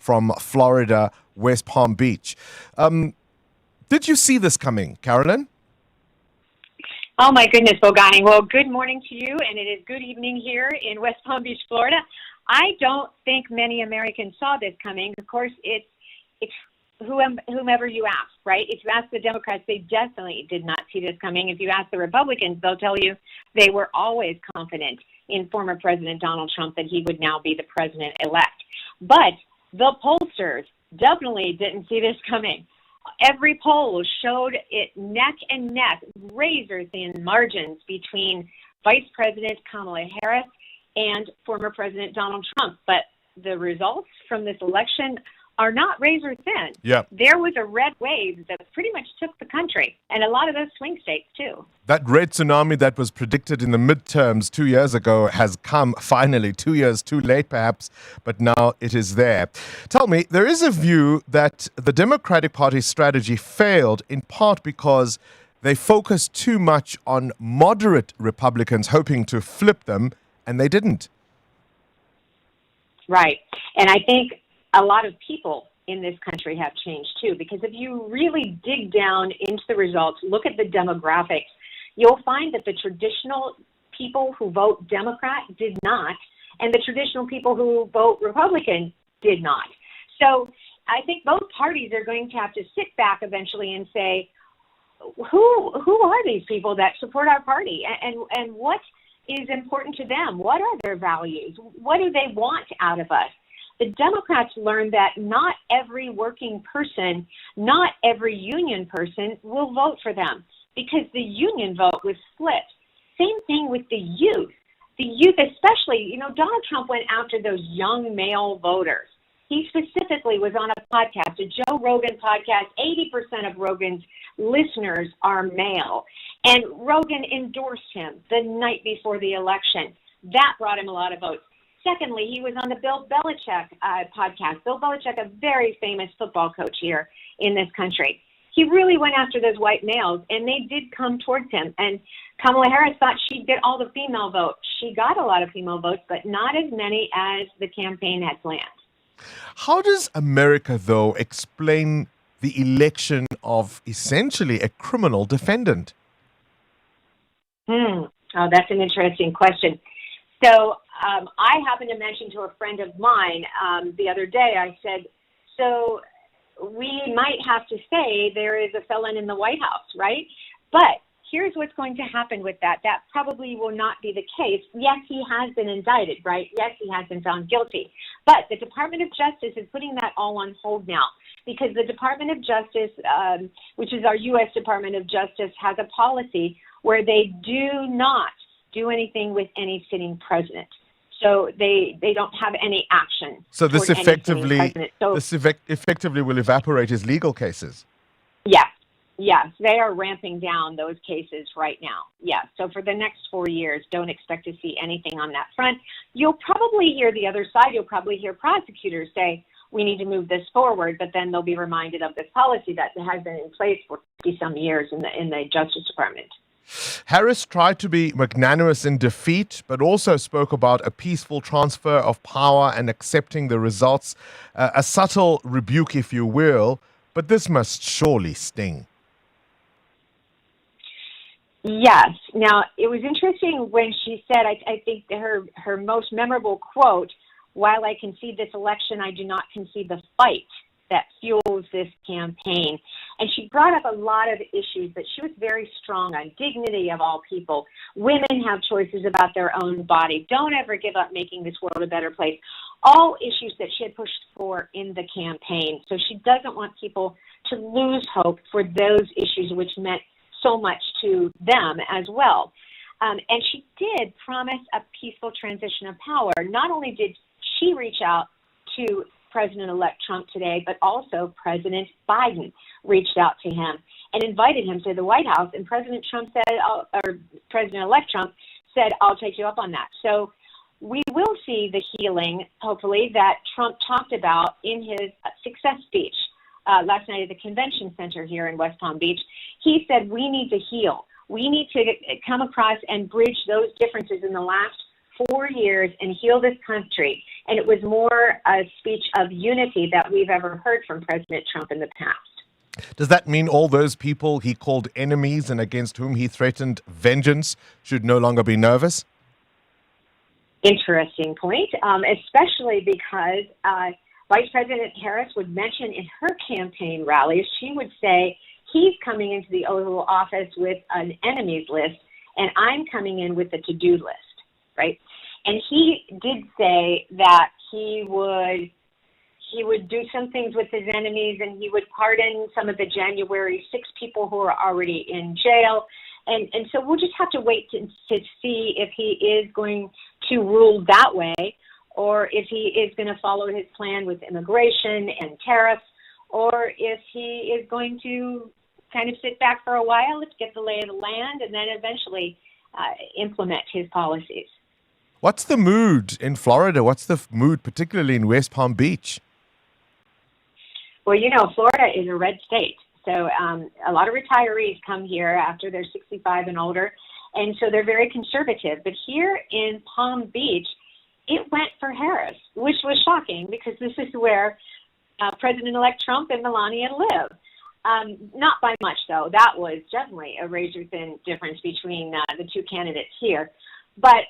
from Florida, West Palm Beach. Did you see this coming, Carolyn? Oh, my goodness, Bongani. Well, good morning to you, and it is good evening here in West Palm Beach, Florida. I don't think many Americans saw this coming. Of course, it's whomever you ask, right? If you ask the Democrats, they definitely did not see this coming. If you ask the Republicans, they'll tell you they were always confident in former President Donald Trump that he would now be the president-elect. But the pollsters definitely didn't see this coming. Every poll showed it neck and neck, razor-thin margins between Vice President Kamala Harris and former President Donald Trump. But the results from this election are not razor thin. Yeah. There was a red wave that pretty much took the country, and a lot of those swing states too. That red tsunami that was predicted in the midterms 2 years ago has come finally, 2 years too late perhaps, but now it is there. Tell me, there is a view that the Democratic Party's strategy failed in part because they focused too much on moderate Republicans hoping to flip them, and they didn't. Right. And I think a lot of people in this country have changed too, because if you really dig down into the results, look at the demographics, you'll find that the traditional people who vote Democrat did not, and the traditional people who vote Republican did not. So I think both parties are going to have to sit back eventually and say, who are these people that support our party, and what is important to them? What are their values? What do they want out of us? The Democrats learned that not every working person, not every union person will vote for them because the union vote was split. Same thing with the youth. The youth especially, Donald Trump went after those young male voters. He specifically was on a podcast, a Joe Rogan podcast. 80% of Rogan's listeners are male. And Rogan endorsed him the night before the election. That brought him a lot of votes. Secondly, he was on the Bill Belichick podcast. Bill Belichick, a very famous football coach here in this country. He really went after those white males, and they did come towards him. And Kamala Harris thought she'd get all the female votes. She got a lot of female votes, but not as many as the campaign had planned. How does America, though, explain the election of essentially a criminal defendant? Oh, that's an interesting question. So I happened to mention to a friend of mine the other day, I said, so we might have to say there is a felon in the White House, right? But here's what's going to happen with that. That probably will not be the case. Yes, he has been indicted, right? Yes, he has been found guilty. But the Department of Justice is putting that all on hold now because the Department of Justice, which is our U.S. Department of Justice, has a policy where they do not do anything with any sitting president. So they don't have any action. So this effectively will evaporate his legal cases. Yes, they are ramping down those cases right now. Yes, so for the next 4 years, don't expect to see anything on that front. You'll probably hear the other side. You'll probably hear prosecutors say, we need to move this forward, but then they'll be reminded of this policy that has been in place for 50-some years in the Justice Department. Harris tried to be magnanimous in defeat, but also spoke about a peaceful transfer of power and accepting the results. A subtle rebuke, if you will, but this must surely sting. Yes. Now, it was interesting when she said, I think her most memorable quote, while I concede this election, I do not concede the fight that fuels this campaign. And she brought up a lot of issues that she was very strong on. Dignity of all people. Women have choices about their own body. Don't ever give up making this world a better place. All issues that she had pushed for in the campaign. So she doesn't want people to lose hope for those issues which meant so much to them as well. And she did promise a peaceful transition of power. Not only did she reach out to President-elect Trump today, but also President Biden reached out to him and invited him to the White House. And President Trump said, or President-elect Trump said, I'll take you up on that. So we will see the healing, hopefully, that Trump talked about in his success speech last night at the convention center here in West Palm Beach. He said, we need to heal. We need to come across and bridge those differences in the last 4 years and heal this country. And it was more a speech of unity that we've ever heard from President Trump in the past. Does that mean all those people he called enemies and against whom he threatened vengeance should no longer be nervous? Interesting point, especially because Vice President Harris would mention in her campaign rallies, she would say, he's coming into the Oval Office with an enemies list, and I'm coming in with a to-do list, right? And he did say that he would do some things with his enemies, and he would pardon some of the January 6 people who are already in jail. And so we'll just have to wait to see if he is going to rule that way, or if he is going to follow his plan with immigration and tariffs, or if he is going to kind of sit back for a while, let's get the lay of the land, and then eventually implement his policies. What's the mood in Florida? What's the mood particularly in West Palm Beach? Well, Florida is a red state. So a lot of retirees come here after they're 65 and older, and so they're very conservative. But here in Palm Beach, it went for Harris, which was shocking because this is where President-elect Trump and Melania live. Not by much, though. That was definitely a razor-thin difference between the two candidates here. But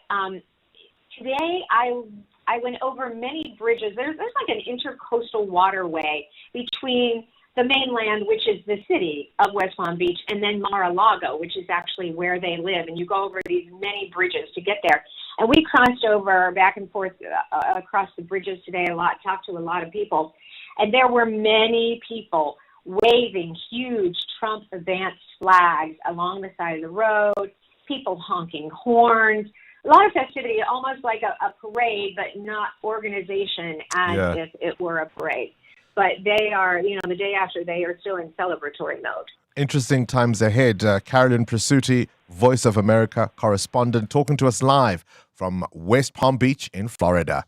today I went over many bridges. There's like an intercoastal waterway between the mainland, which is the city of West Palm Beach, and then Mar-a-Lago, which is actually where they live. And you go over these many bridges to get there. And we crossed over back and forth across the bridges today a lot, talked to a lot of people. And there were many people waving huge Trump advance flags along the side of the road, people honking horns. A lot of festivity, almost like a parade, but not organization as if it were a parade. But they are, the day after, they are still in celebratory mode. Interesting times ahead. Carolyn Presutti, Voice of America correspondent, talking to us live from West Palm Beach in Florida.